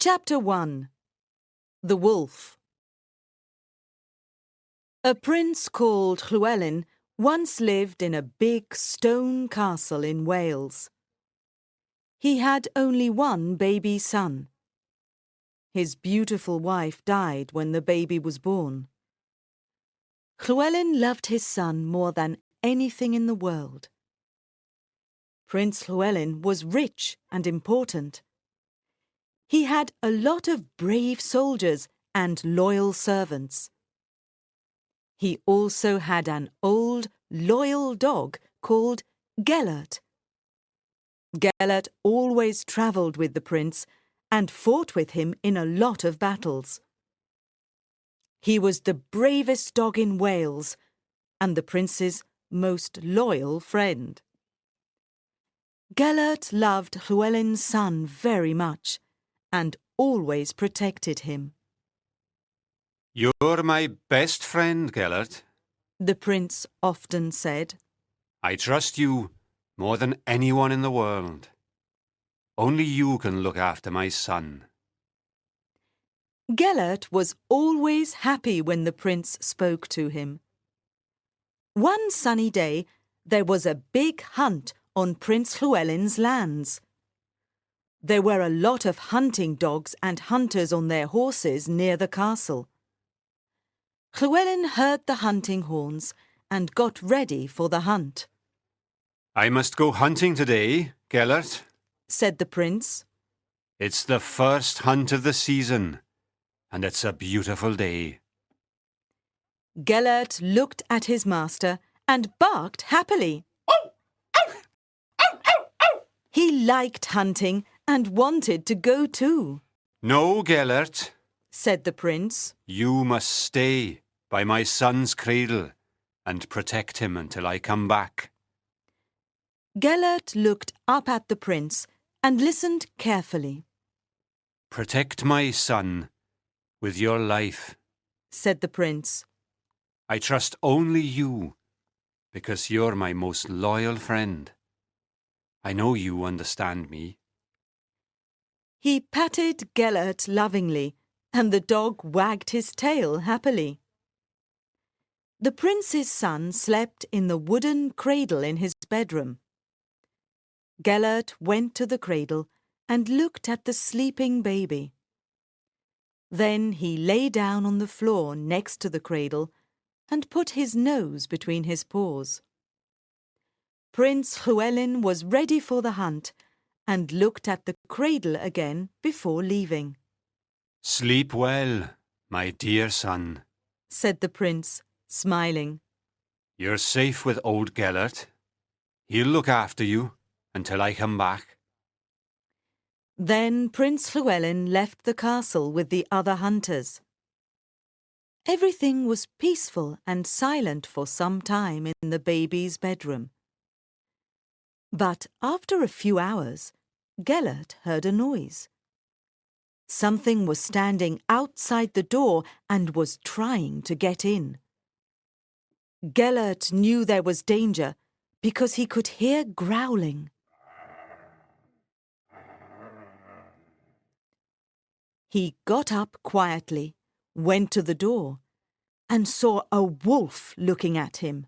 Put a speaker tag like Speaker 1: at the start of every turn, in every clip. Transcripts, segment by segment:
Speaker 1: Chapter 1. The Wolf. A prince called Llewelyn once lived in a big stone castle in Wales. He had only one baby son. His beautiful wife died when the baby was born. Llewelyn loved his son more than anything in the world. Prince Llewelyn was rich and important. He had a lot of brave soldiers and loyal servants. He also had an old, loyal dog called Gelert. Gelert always travelled with the prince and fought with him in a lot of battles. He was the bravest dog in Wales and the prince's most loyal friend. Gelert loved Llewelyn's son very much and always protected him.
Speaker 2: "You're my best friend, Gelert,"
Speaker 1: the prince often said.
Speaker 2: "I trust you more than anyone in the world. Only you can look after my son."
Speaker 1: Gelert was always happy when the prince spoke to him. One sunny day, there was a big hunt on Prince Llewelyn's lands. There were a lot of hunting dogs and hunters on their horses near the castle. Llewelyn heard the hunting horns and got ready for the hunt.
Speaker 2: "I must go hunting today, Gelert,"
Speaker 1: said the prince.
Speaker 2: "It's the first hunt of the season, and it's a beautiful day."
Speaker 1: Gelert looked at his master and barked happily. He liked hunting and wanted to go too.
Speaker 2: "No, Gelert,"
Speaker 1: said the prince.
Speaker 2: "You must stay by my son's cradle and protect him until I come back."
Speaker 1: Gelert looked up at the prince and listened carefully.
Speaker 2: "Protect my son with your life,"
Speaker 1: said the prince.
Speaker 2: "I trust only you, because you're my most loyal friend. I know you understand me."
Speaker 1: He patted Gelert lovingly, and the dog wagged his tail happily. The prince's son slept in the wooden cradle in his bedroom. Gelert went to the cradle and looked at the sleeping baby. Then he lay down on the floor next to the cradle and put his nose between his paws. Prince Llewelyn was ready for the hunt and looked at the cradle again before leaving.
Speaker 2: "Sleep well, my dear son,"
Speaker 1: said the prince, smiling.
Speaker 2: "You're safe with old Gelert. He'll look after you until I come back."
Speaker 1: Then Prince Llewelyn left the castle with the other hunters. Everything was peaceful and silent for some time in the baby's bedroom. But after a few hours, Gelert heard a noise. Something was standing outside the door and was trying to get in. Gelert knew there was danger because he could hear growling. He got up quietly, went to the door, and saw a wolf looking at him.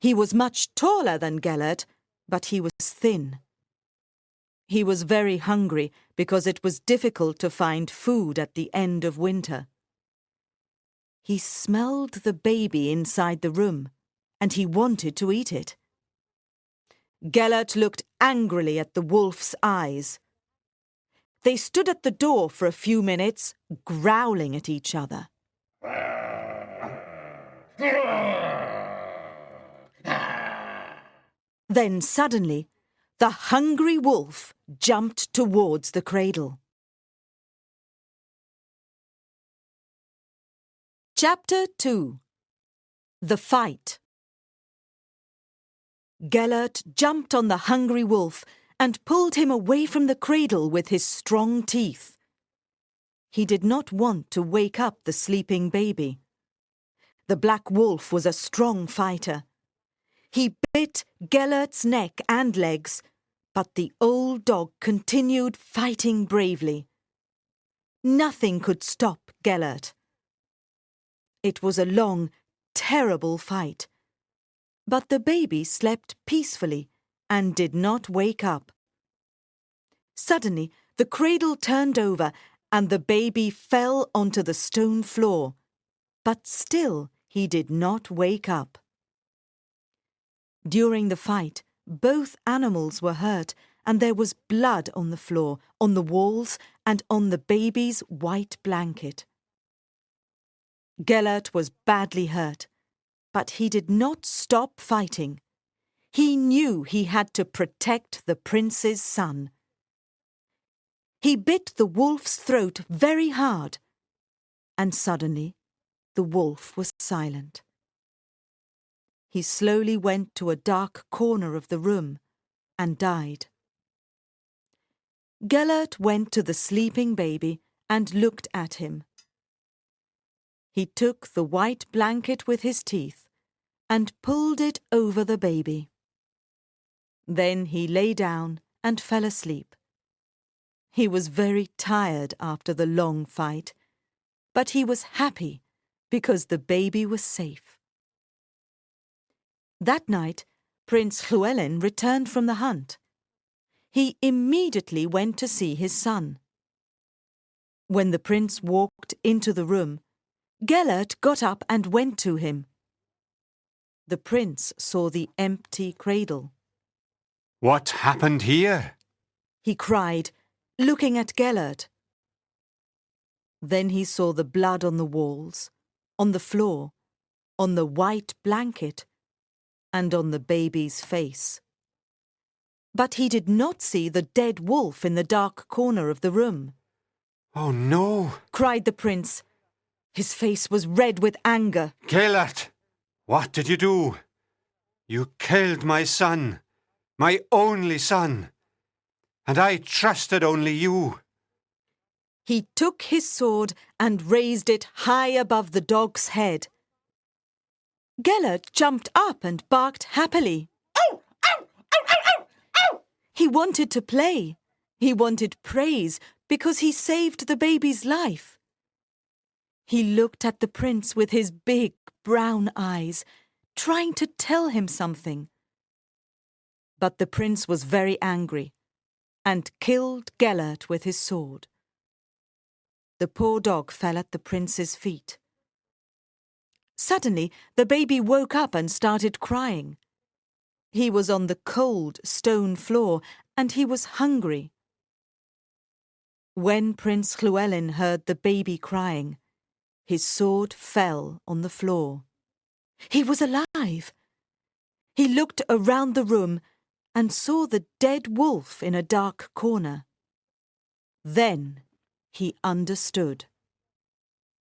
Speaker 1: He was much taller than Gelert, but he was thin. He was very hungry because it was difficult to find food at the end of winter. He smelled the baby inside the room, and he wanted to eat it. Gelert looked angrily at the wolf's eyes. They stood at the door for a few minutes, growling at each other. Then suddenly, the hungry wolf jumped towards the cradle. Chapter 2. The Fight. Gelert jumped on the hungry wolf and pulled him away from the cradle with his strong teeth. He did not want to wake up the sleeping baby. The black wolf was a strong fighter. He bit Gelert's neck and legs, but the old dog continued fighting bravely. Nothing could stop Gelert. It was a long, terrible fight. But the baby slept peacefully and did not wake up. Suddenly, the cradle turned over and the baby fell onto the stone floor. But still he did not wake up. During the fight, both animals were hurt and there was blood on the floor, on the walls, and on the baby's white blanket. Gelert was badly hurt, but he did not stop fighting. He knew he had to protect the prince's son. He bit the wolf's throat very hard, and suddenly the wolf was silent. He slowly went to a dark corner of the room and died. Gelert went to the sleeping baby and looked at him. He took the white blanket with his teeth and pulled it over the baby. Then he lay down and fell asleep. He was very tired after the long fight, but he was happy because the baby was safe. That night, Prince Llewelyn returned from the hunt. He immediately went to see his son. When the prince walked into the room, Gelert got up and went to him. The prince saw the empty cradle.
Speaker 2: What happened here?
Speaker 1: He cried, looking at Gelert. Then he saw the blood on the walls, on the floor, on the white blanket, and on the baby's face. But he did not see the dead wolf in the dark corner of the room.
Speaker 2: Oh no!
Speaker 1: Cried the prince. His face was red with anger.
Speaker 2: Gelert, what did you do? You killed my son, my only son, and I trusted only you.
Speaker 1: He took his sword and raised it high above the dog's head. Gelert jumped up and barked happily. Ow! Ow! Ow! Ow! Ow! Ow! He wanted to play. He wanted praise because he saved the baby's life. He looked at the prince with his big brown eyes, trying to tell him something. But the prince was very angry and killed Gelert with his sword. The poor dog fell at the prince's feet. Suddenly, the baby woke up and started crying. He was on the cold stone floor and he was hungry. When Prince Llewelyn heard the baby crying, his sword fell on the floor. He was alive. He looked around the room and saw the dead wolf in a dark corner. Then he understood.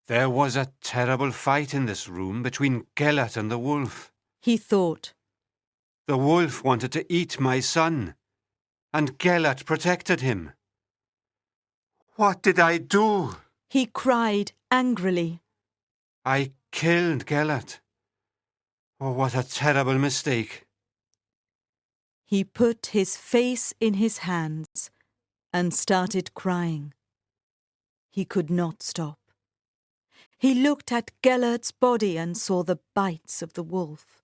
Speaker 2: There was a terrible fight in this room between Gelert and the wolf.
Speaker 1: He thought.
Speaker 2: The wolf wanted to eat my son, and Gelert protected him. What did I do?
Speaker 1: He cried angrily.
Speaker 2: I killed Gelert. Oh, what a terrible mistake.
Speaker 1: He put his face in his hands and started crying. He could not stop. He looked at Gelert's body and saw the bites of the wolf.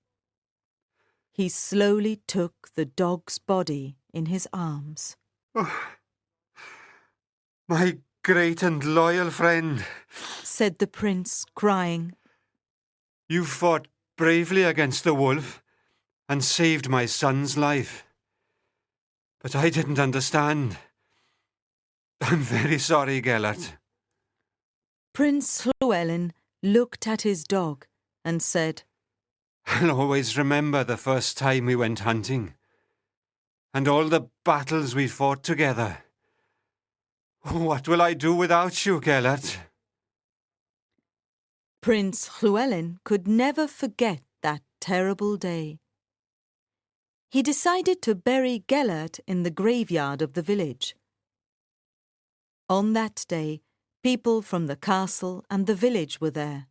Speaker 1: He slowly took the dog's body in his arms.
Speaker 2: Oh, my great and loyal friend,
Speaker 1: said the prince, crying.
Speaker 2: You fought bravely against the wolf and saved my son's life. But I didn't understand. I'm very sorry, Gelert.
Speaker 1: Prince Llewelyn looked at his dog and said,
Speaker 2: I'll always remember the first time we went hunting, and all the battles we fought together. What will I do without you, Gelert?
Speaker 1: Prince Llewelyn could never forget that terrible day. He decided to bury Gelert in the graveyard of the village. On that day, people from the castle and the village were there.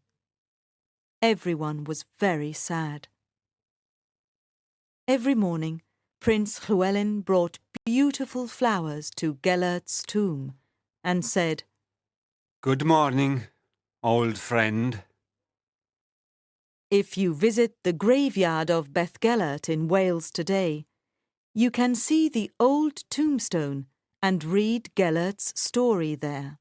Speaker 1: Everyone was very sad. Every morning, Prince Llewelyn brought beautiful flowers to Gelert's tomb and said,
Speaker 2: Good morning, old friend.
Speaker 1: If you visit the graveyard of Beth Gelert in Wales today, you can see the old tombstone and read Gelert's story there.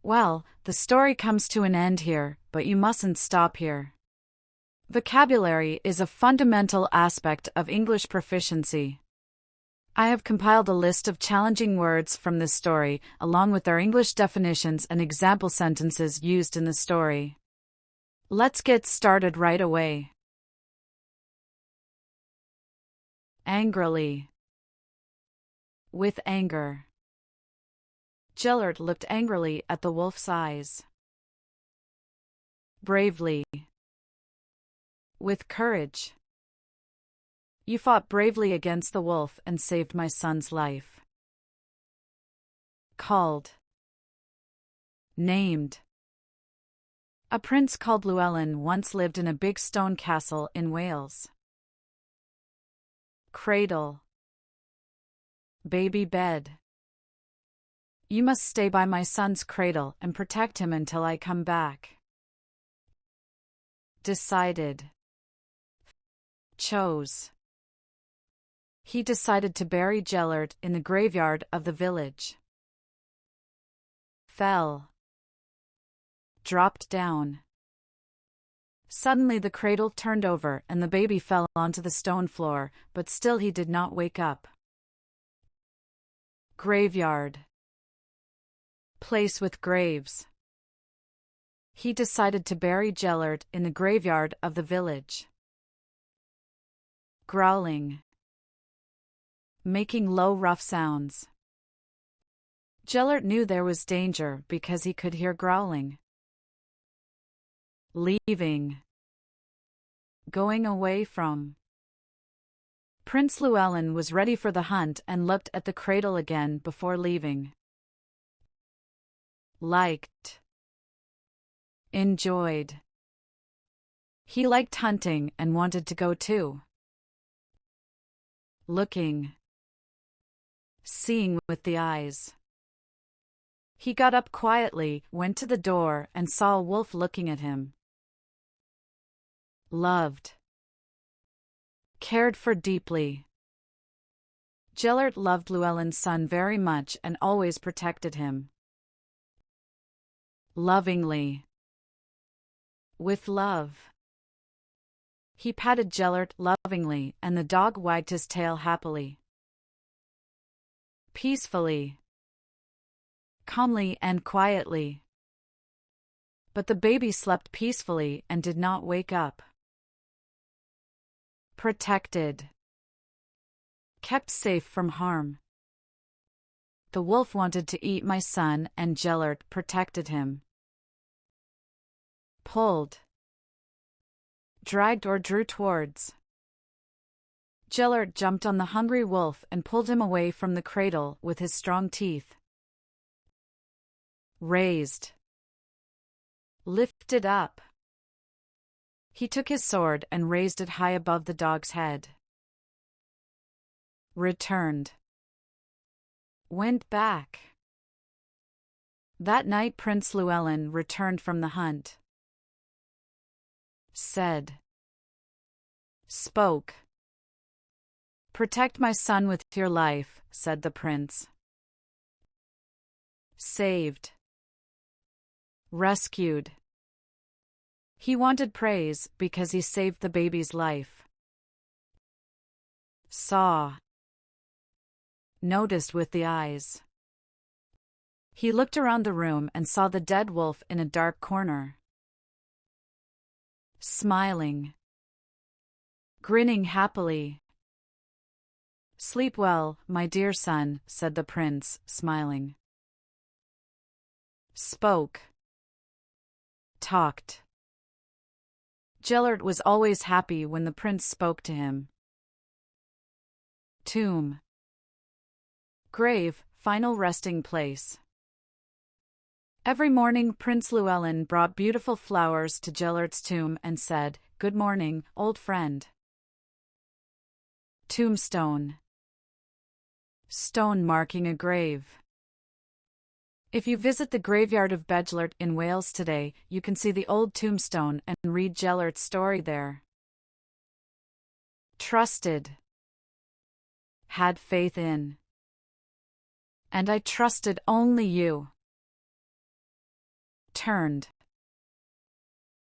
Speaker 3: Well, the story comes to an end here, but you mustn't stop here. Vocabulary is a fundamental aspect of English proficiency. I have compiled a list of challenging words from this story, along with their English definitions and example sentences used in the story. Let's get started right away. Angrily. With anger. Gelert looked angrily at the wolf's eyes. Bravely. With courage. You fought bravely against the wolf and saved my son's life. Called. Named. A prince called Llewelyn once lived in a big stone castle in Wales. Cradle. Baby bed. You must stay by my son's cradle and protect him until I come back. Decided. Chose. He decided to bury Gelert in the graveyard of the village. Fell. Dropped down. Suddenly the cradle turned over and the baby fell onto the stone floor, but still he did not wake up. Graveyard. Place with graves. He decided to bury Gelert in the graveyard of the village. Growling. Making low, rough sounds. Gelert knew there was danger because he could hear growling. Leaving. Going away from. Prince Llewelyn was ready for the hunt and looked at the cradle again before leaving. Liked. Enjoyed. He liked hunting and wanted to go too. Looking. Seeing with the eyes. He got up quietly, went to the door, and saw a wolf looking at him. Loved. Cared for deeply. Gelert loved Llewelyn's son very much and always protected him. Lovingly. With love. He patted Gelert lovingly and the dog wagged his tail happily. Peacefully. Calmly and quietly. But the baby slept peacefully and did not wake up. Protected. Kept safe from harm. The wolf wanted to eat my son and Gelert protected him. Pulled. Dragged or drew towards. Gelert jumped on the hungry wolf and pulled him away from the cradle with his strong teeth. Raised. Lifted up. He took his sword and raised it high above the dog's head. Returned. Went back. That night Prince Llewelyn returned from the hunt. Said. Spoke. Protect my son with your life, said the prince. Saved. Rescued. He wanted praise because he saved the baby's life. Saw. Noticed with the eyes. He looked around the room and saw the dead wolf in a dark corner. Smiling. Grinning happily. Sleep well, my dear son, said the prince, smiling. Spoke. Talked. Gelert was always happy when the prince spoke to him. Tomb. Grave, final resting place. Every morning Prince Llewelyn brought beautiful flowers to Gelert's tomb and said, "Good morning, old friend." Tombstone. Stone marking a grave. If you visit the graveyard of Gelert in Wales today, you can see the old tombstone and read Gelert's story there. Trusted. Had faith in. And I trusted only you. Turned.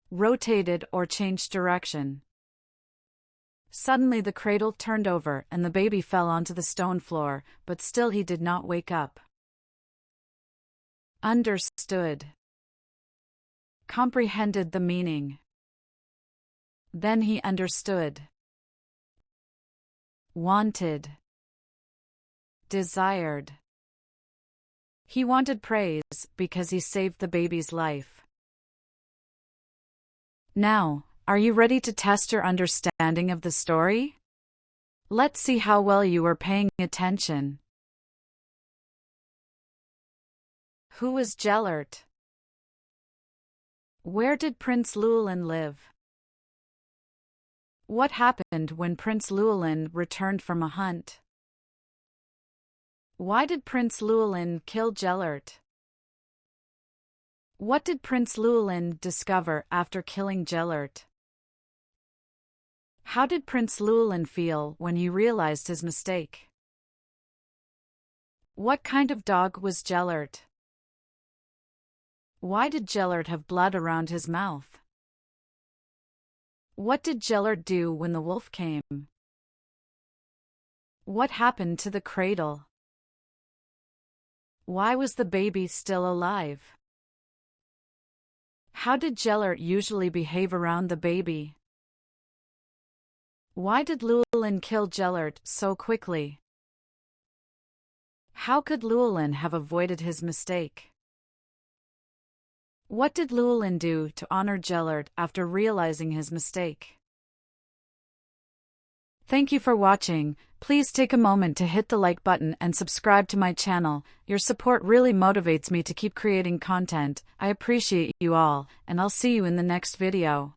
Speaker 3: Rotated or changed direction. Suddenly the cradle turned over and the baby fell onto the stone floor, but still he did not wake up. Understood. Comprehended the meaning. Then he understood. Wanted. Desired. He wanted praise because he saved the baby's life. Now, are you ready to test your understanding of the story? Let's see how well you were paying attention. Who was Gelert? Where did Prince Llewelyn live? What happened when Prince Llewelyn returned from a hunt? Why did Prince Llewelyn kill Gelert? What did Prince Llewelyn discover after killing Gelert? How did Prince Llewelyn feel when he realized his mistake? What kind of dog was Gelert? Why did Gelert have blood around his mouth? What did Gelert do when the wolf came? What happened to the cradle? Why was the baby still alive? How did Gelert usually behave around the baby? Why did Llewelyn kill Gelert so quickly? How could Llewelyn have avoided his mistake? What did Llewelyn do to honor Gelert after realizing his mistake? Thank you for watching. Please take a moment to hit the like button and subscribe to my channel. Your support really motivates me to keep creating content. I appreciate you all, and I'll see you in the next video.